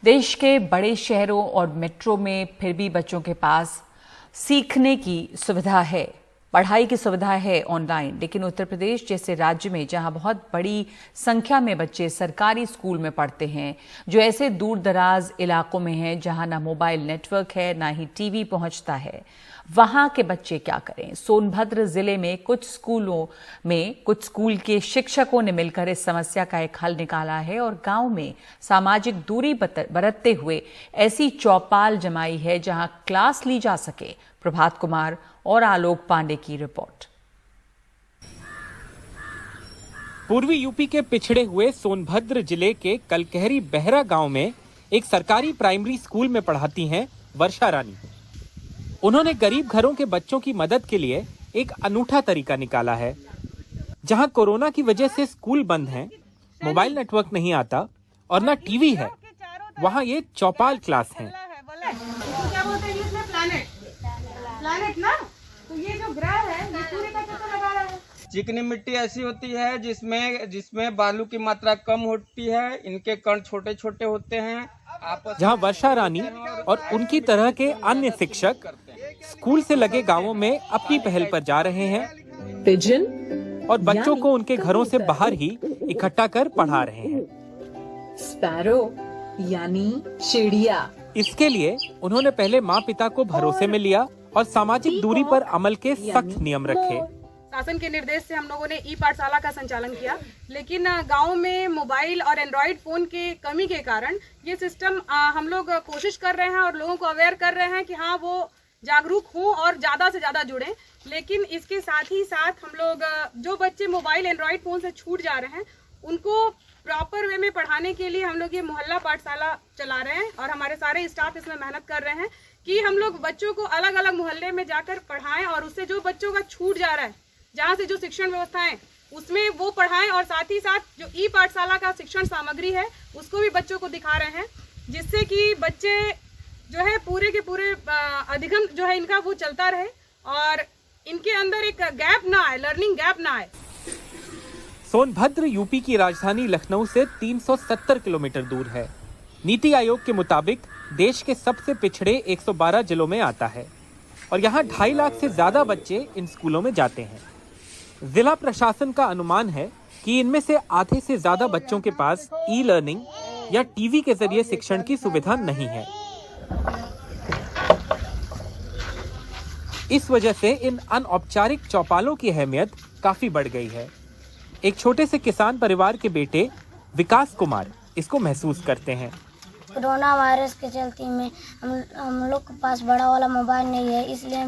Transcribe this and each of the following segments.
देश के बड़े शहरों और मेट्रो में फिर भी बच्चों के पास सीखने की सुविधा है, पढ़ाई की सुविधा है ऑनलाइन, लेकिन उत्तर प्रदेश जैसे राज्य में जहां बहुत बड़ी संख्या में बच्चे सरकारी स्कूल में पढ़ते हैं, जो ऐसे दूर दराज इलाकों में हैं जहां ना मोबाइल नेटवर्क है, ना ही टीवी पहुंचता है, वहां के बच्चे क्या करें। सोनभद्र जिले में कुछ स्कूल के शिक्षकों ने मिलकर इस समस्या का एक हल निकाला है और गांव में सामाजिक दूरी बरतते हुए ऐसी चौपाल जमाई है जहां क्लास ली जा सके। प्रभात कुमार और आलोक पांडे की रिपोर्ट। पूर्वी यूपी के पिछड़े हुए सोनभद्र जिले के कलकहरी बहरा गांव में एक सरकारी प्राइमरी स्कूल में पढ़ाती हैं वर्षा रानी। उन्होंने गरीब घरों के बच्चों की मदद के लिए एक अनूठा तरीका निकाला है। जहां कोरोना की वजह से स्कूल बंद हैं, मोबाइल नेटवर्क नहीं आता और ना टीवी है, वहां ये चौपाल क्लास है। क्या बोलते हैं इसमें प्लैनेट ना, तो ये जो ग्रह है ये सूर्य का चक्कर लगा रहा है। चिकनी मिट्टी ऐसी होती है जिसमें बालू की मात्रा कम होती है, इनके कण छोटे छोटे होते हैं। जहां वर्षा रानी और उनकी तरह के अन्य शिक्षक स्कूल से लगे गांवों में अपनी पहल पर जा रहे हैं पिजन और बच्चों को उनके घरों से बाहर ही इकट्ठा कर पढ़ा रहे हैं। स्पैरो यानी चिड़िया। इसके लिए उन्होंने पहले माँ पिता को भरोसे में लिया और सामाजिक दूरी पर अमल के सख्त नियम रखे। शासन के निर्देश से हम लोगों ने ई पाठशाला का संचालन किया, लेकिन गांव में मोबाइल और एंड्रॉइड फोन के कमी के कारण ये सिस्टम हम लोग कोशिश कर रहे हैं और लोगों को अवेयर कर रहे हैं कि हाँ वो जागरूक हों और ज़्यादा से ज़्यादा जुड़ें। लेकिन इसके साथ ही साथ हम लोग जो बच्चे मोबाइल एंड्रॉइड फ़ोन से छूट जा रहे हैं उनको प्रॉपर वे में पढ़ाने के लिए हम लोग ये मोहल्ला पाठशाला चला रहे हैं और हमारे सारे स्टाफ इसमें मेहनत कर रहे हैं कि हम लोग बच्चों को अलग अलग मोहल्ले में जाकर पढ़ाएं और उससे जो बच्चों का छूट जा रहा है, जहाँ से जो शिक्षण व्यवस्था है उसमें वो पढ़ाएं और साथ ही साथ जो ई पाठशाला का शिक्षण सामग्री है उसको भी बच्चों को दिखा रहे हैं, जिससे कि बच्चे जो है पूरे के पूरे अधिगम जो है इनका वो चलता रहे और इनके अंदर एक गैप ना आए, लर्निंग गैप ना आए। सोनभद्र यूपी की राजधानी लखनऊ से 370 किलोमीटर दूर है। नीति आयोग के मुताबिक देश के सबसे पिछड़े 112 जिलों में आता है और यहाँ 2.5 लाख से ज्यादा बच्चे इन स्कूलों में जाते हैं। जिला प्रशासन का अनुमान है कि इनमें से आधे से ज्यादा बच्चों के पास ई लर्निंग या टीवी के जरिए शिक्षण की सुविधा नहीं है। इस वजह से इन अनौपचारिक चौपालों की अहमियत काफी बढ़ गई है। एक छोटे से किसान परिवार के बेटे विकास कुमार इसको महसूस करते हैं। कोरोना वायरस के चलते में हम लोग के पास बड़ा वाला मोबाइल नहीं है, इसलिए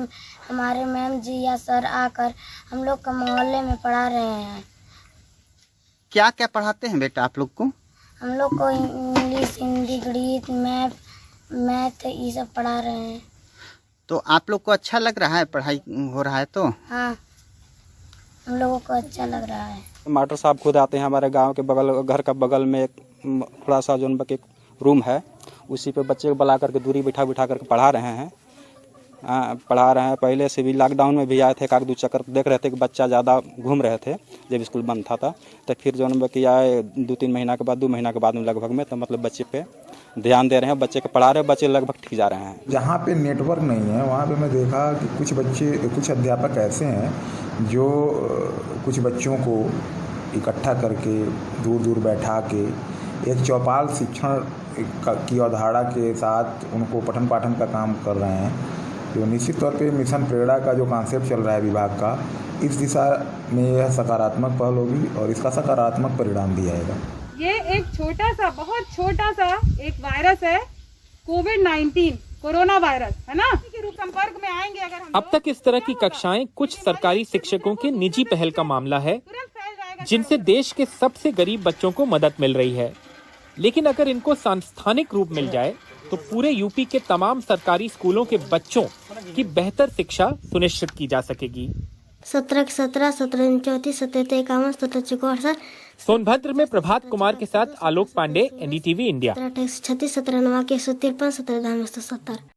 हमारे मैम जी या सर आकर हम लोग का मोहल्ले में पढ़ा रहे हैं। क्या क्या पढ़ाते हैं बेटा आप लोग को? हम लोग को इंग्लिश, हिंदी, गणित, मैथ ये सब पढ़ा रहे हैं। तो आप लोग को अच्छा लग रहा है, पढ़ाई हो रहा है तो? हाँ, हम लोगों को अच्छा लग रहा है। मास्टर साहब खुद आते हैं हमारे गांव के बगल, घर का बगल में एक थोड़ा सा जो एक रूम है, उसी पे बच्चे को बुला करके दूरी बिठा करके पढ़ा रहे हैं। पहले से भी लॉकडाउन में भी आए थे, एक दो चक्कर देख रहे थे कि बच्चा ज़्यादा घूम रहे थे जब स्कूल बंद था तो फिर जो कि आए 2 महीना के बाद में लगभग में तो मतलब बच्चे पे ध्यान दे रहे हैं, बच्चे को पढ़ा रहे हैं, बच्चे लगभग ठीक जा रहे हैं। जहाँ पे नेटवर्क नहीं है वहाँ पे मैं देखा कि कुछ अध्यापक ऐसे हैं जो कुछ बच्चों को इकट्ठा करके दूर बैठा के एक चौपाल शिक्षण की अवधारणा के साथ उनको पठन पाठन का काम कर रहे हैं। तो निश्चित तौर पे मिशन प्रेरणा का जो कॉन्सेप्ट चल रहा है विभाग का, इस दिशा में यह सकारात्मक पहल होगी और इसका सकारात्मक परिणाम भी आएगा। ये एक बहुत छोटा सा एक वायरस है, कोविड-19 कोरोना वायरस है ना, के रूप संपर्क में आएंगे अगर हम। अब तक इस तरह की कक्षाएं कुछ सरकारी शिक्षकों के निजी पहल का मामला है, जिनसे देश के सबसे गरीब बच्चों को मदद मिल रही है। लेकिन अगर इनको सांस्थानिक रूप मिल जाए तो पूरे यूपी के तमाम सरकारी स्कूलों के बच्चों की बेहतर शिक्षा सुनिश्चित की जा सकेगी। 17 34 77 51 67 सोनभद्र में प्रभात कुमार के साथ आलोक पांडे, NDTV इंडिया। 36 17 9 153 17 70।